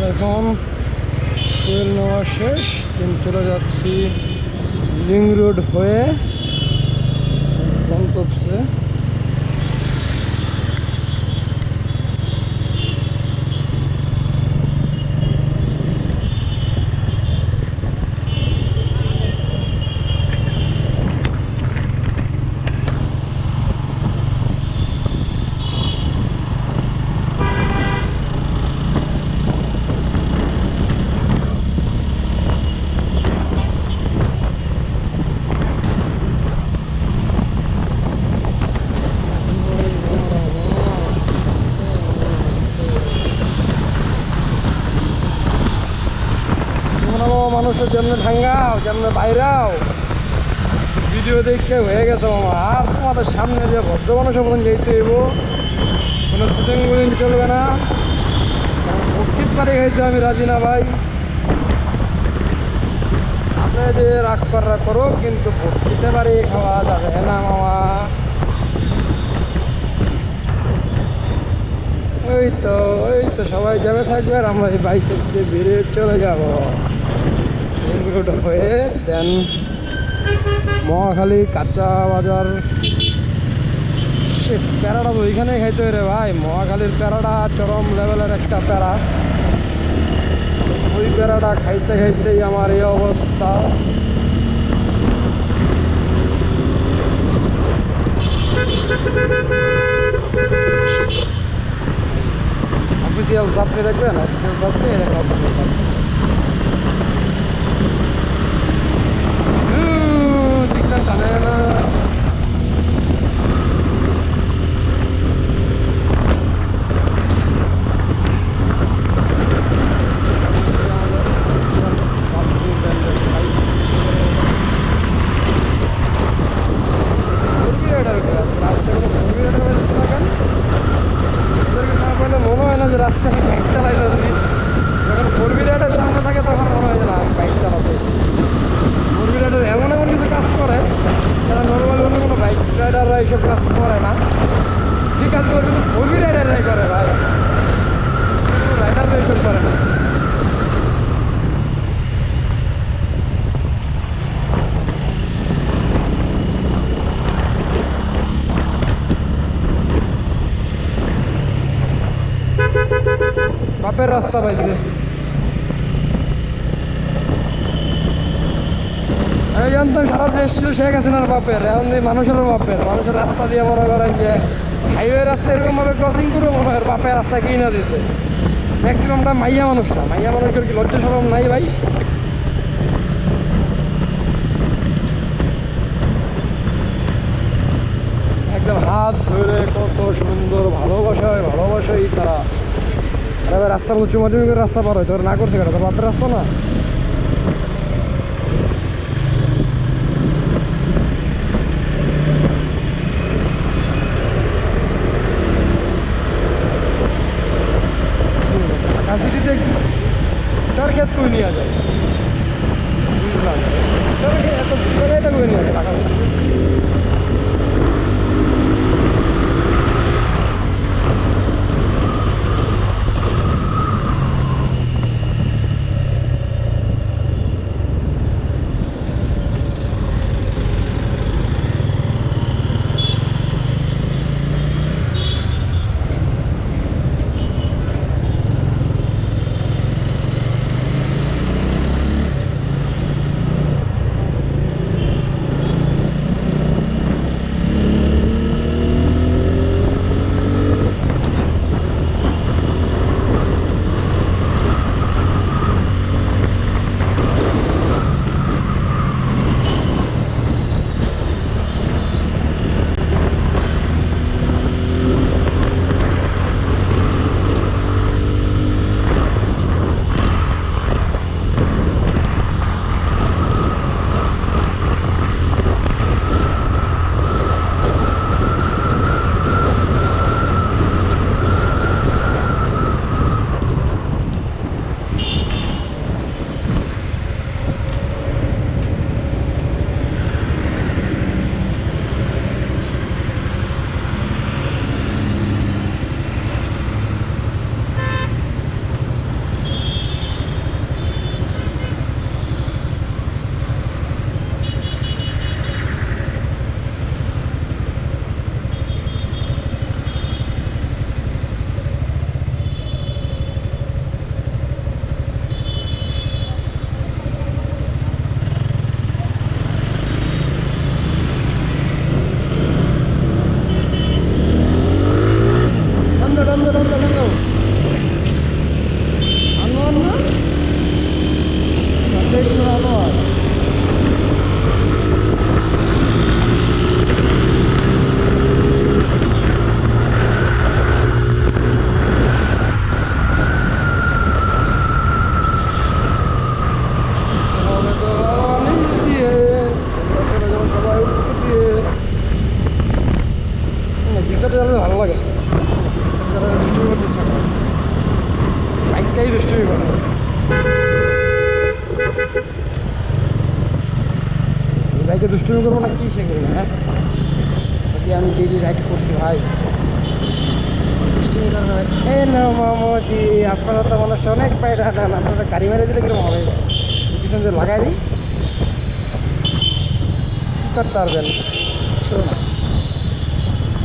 এখন তেল নেওয়া শেষ, চলে যাচ্ছি লিং রোড হয়ে গন্তব্যে। মানুষের জন্য ঠাঙ্গাও যেমন বাইরাও ভিডিও দেখে হয়ে গেছে মামা। আর তোমাদের সামনে যে ভদ্র মানুষের মতন যেতে হইব, কোনো চুটেঙ্গুলিং চলবে না। ভক্তির পারে খাইতে আমি রাজি না ভাই। আপনি যে রাগ করা করো, কিন্তু ভক্তিতে পারে খাওয়া যাবে না মামা। ওই তো সবাই যাবে থাকবে, আর আমরা এই বাইসের দিয়ে বেরিয়ে চলে যাবো রোড হয়ে। দেন মহাখালী কাঁচা বাজার। সে প্যারাটা তো ওইখানে খাইতে রে ভাই। মহাখালীর প্যারাটা চরম লেভেলের একটা প্যারা। ওই প্যারাটা খাইতে খাইতেই আমার এই অবস্থা। অফিসিয়াল আপনি দেখবেন, অফিসিয়াল যাচ্ছে দেখেন অফিসিয়াল জানে না। মনে হয় না যে রাস্তায় বাইক চালাই না। যখন ফোর হুইলারের সামনে থাকে তখন মনে হয় যে না বাইক চালাতে। ফোর হুইলারের এমন এমন কিছু কাজ করে যারা নর্মালি অন্য কোনো বাইক রাইডাররা এইসব কাজ করে না। যে কাজগুলো শুধু ফোর হুইলারেরাই করে ভাই, রাইডাররা এইসব করে না। বাপের রাস্তা পাইছে। আমি জানতাম সারা দেশ ছিল শেখ হাসিনার বাপের, এখন মানুষেরও বাপের। মানুষের রাস্তা দিয়ে মনে করেন যে হাইওয়ে রাস্তা এরকমভাবে ক্রসিং করে মনে হয় বাপের রাস্তা কিনে দিয়েছে। ম্যাক্সিমামটা মাইয়া মানুষ না। মাইয়া মানুষের কি লজ্জা শরম নাই ভাই? একদম হাত ধরে কত সুন্দর ভালোবাসাই তারা। আরে রাস্তা উঁচু মাধ্যমিক রাস্তা পার হয়, তোর না করছে কেন? তোর বাপের রাস্তা না। সিটিতে তার ক্ষেত করে নিয়ে যায়, বুঝলাম এত জায়গাটা করে নিয়ে যায় টাকা। চালাতে ভালো লাগে, দুষ্টুমি করতে ইচ্ছা করে, বাইকটাই দুষ্টুমি করে। বাইকে দুষ্টুমি করবো না কি শিখবো না? হ্যাঁ, আমি যে রাইড করছি ভাই, দুষ্টুমি করবো। এই না মামুজি, আপনারা তো মানুষটা অনেক বাইরে হাঁটান, আপনারা গাড়ি মেরে দিলে কিরকম হবে? পিছন দিয়ে লাগাই দিই, কী করতে পারবেন? ছিল না।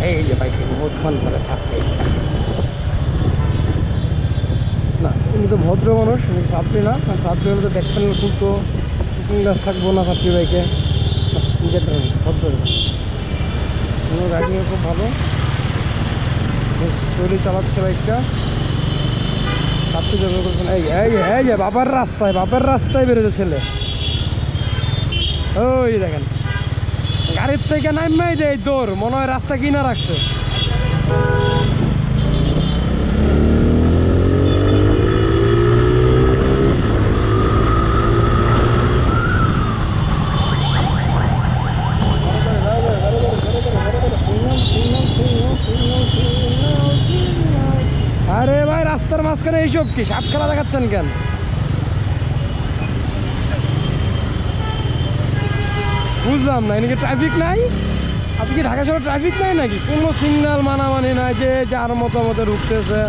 এই যে পাইছি বহুতক্ষণ পরে সাপ্লাই। না উনি তো ভদ্র মানুষ, উনি সাপ্লি না, কারণ সাপ্লি হলে তো ব্যাক প্যানেল খুলতো, কুকিং গ্লাস থাকবো না সাপ্লি বাইকে। নিজের ভদ্র রাইডিংয়ে খুব ভালো, স্টোরি চালাচ্ছে বাইকটা। সাপ্লি জন্য করছেন। এই এই এই যে বাবার রাস্তায় বেরোছে ছেলে। ওই দেখেন গাড়ির থেকে নামই যে দৌড়, মনে হয় রাস্তা কিনা রাখছে। আরে ভাই রাস্তার মাঝখানে এইসব কি সাপ খেলা দেখাচ্ছেন কেন? বুঝলাম না, এদিকে ট্রাফিক নাই আজকে? ঢাকা শহরে ট্রাফিক নাই নাকি? কোনো সিগন্যাল মানামানি নাই, যে যার মতো ঢুকতেছে।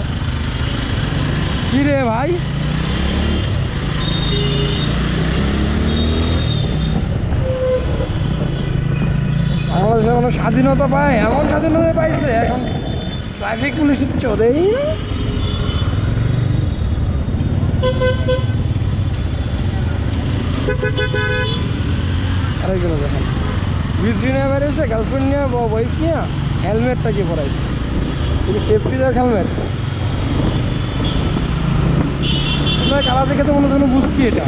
কি রে ভাই, বাংলাদেশে কোনো স্বাধীনতা পায়? এমন স্বাধীনতা পাইছে এখন ট্রাফিক পুলিশের চোদেই। আরেকজন দেখেন বিজলি নিয়ে বেরিয়েছে, গার্লফ্রেন্ড নিয়ে ওয়াইফ নিয়ে, হেলমেটটা কি পরাইছে? কিন্তু সেফটি দেখ হেলমেট কালা দেখে তো মনে হচ্ছে বুঝকি এটা।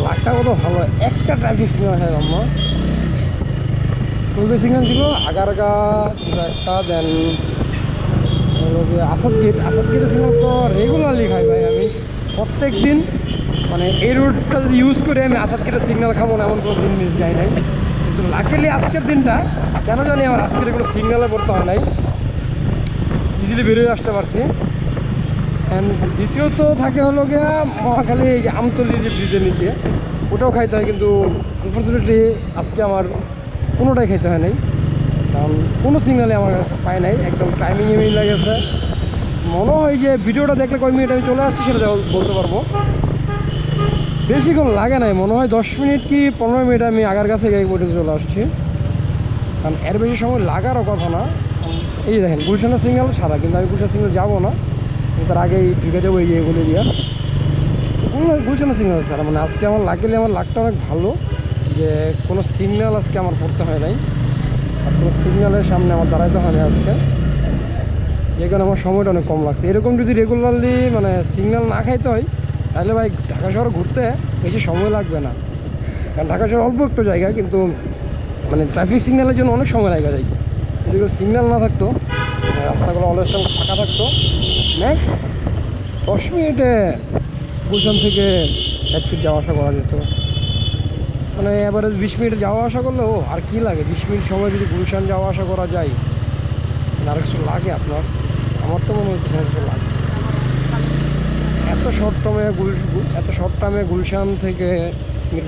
লাখটা কত ভালো, একটা ট্রাফিক সিগন্যাল আছে আমরা। টুলবে সিগন্যাল ছিল, আগারগা ছিল একটা, দেন আসাদ গেটের সিগন্যাল তো রেগুলারলি খাই ভাই আমি প্রত্যেক দিন। মানে এই রুটটা যদি ইউজ করে আমি আসাদ গেটের সিগন্যাল খাবো না এমন কোনো দিন মিস যায় নাই। কিন্তু লাকিলি আজকের দিনটা কেন জানি আমার আজকের কোনো সিগন্যালে পড়তে হয় নাই, ইজিলি বেরিয়ে আসতে পারছি। অ্যান্ড দ্বিতীয়ত থাকে হলো গিয়া মহাখালী, এই যে আমতলির যে ব্রিজের নিচে, ওটাও খাইতে হয়, কিন্তু আনফর্চুনেটলি আজকে আমার কোনোটাই খাইতে হয় নাই, কারণ কোনো সিগনালে আমার কাছে পায় নাই, একদম টাইমিংয়ে মিল গেছে। মনে হয় যে ভিডিওটা দেখলে কয় মিনিট আমি চলে আসছি সেটা বলতে পারবো, বেশিক্ষণ লাগে নাই, মনে হয় 10 মিনিট কি 15 মিনিট আমি আগার কাছে এই পর্যন্ত চলে আসছি, কারণ এর বেশি সময় লাগারও কথা না। এই দেখেন গুলশানের সিগন্যাল সাদা, কিন্তু আমি গুলশান সিগন্যাল যাবো না, তার আগেই ঢুকে যাবো এই যে এগুলো দিয়া। গুলশানের সিগন্যাল স্যার, মানে আজকে আমার লাগলে আমার লাকটা অনেক ভালো যে কোনো সিগন্যাল আজকে আমার পড়তে হয় নাই, আর কোনো সিগন্যালের সামনে আমার দাঁড়াইতে হয় না আজকে, এই কারণে আমার সময়টা অনেক কম লাগছে। এরকম যদি রেগুলারলি মানে সিগন্যাল না খাইতে হয় তাহলে ভাই ঢাকা শহর ঘুরতে বেশি সময় লাগবে না, কারণ ঢাকা শহর অল্প একটু জায়গা, কিন্তু মানে ট্রাফিক সিগন্যালের জন্য অনেক সময় লাগা যায়। যদি কোনো সিগন্যাল না থাকতো, রাস্তাগুলো অলওয়েজ টাইম ফাঁকা থাকতো, ম্যাক্স 10 মিনিটে গুলশান থেকে এক ফিট যাওয়া আসা করা যেত। মানে অ্যাভারেজ 20 মিনিটে যাওয়া আসা করলেও আর কি লাগে, 20 মিনিট সময় যদি গুলশান যাওয়া আসা করা যায়, আর কিছু লাগে আপনার? আমার তো মনে হচ্ছে কিছু লাগে। এত শর্ট টাইমে গুলশান থেকে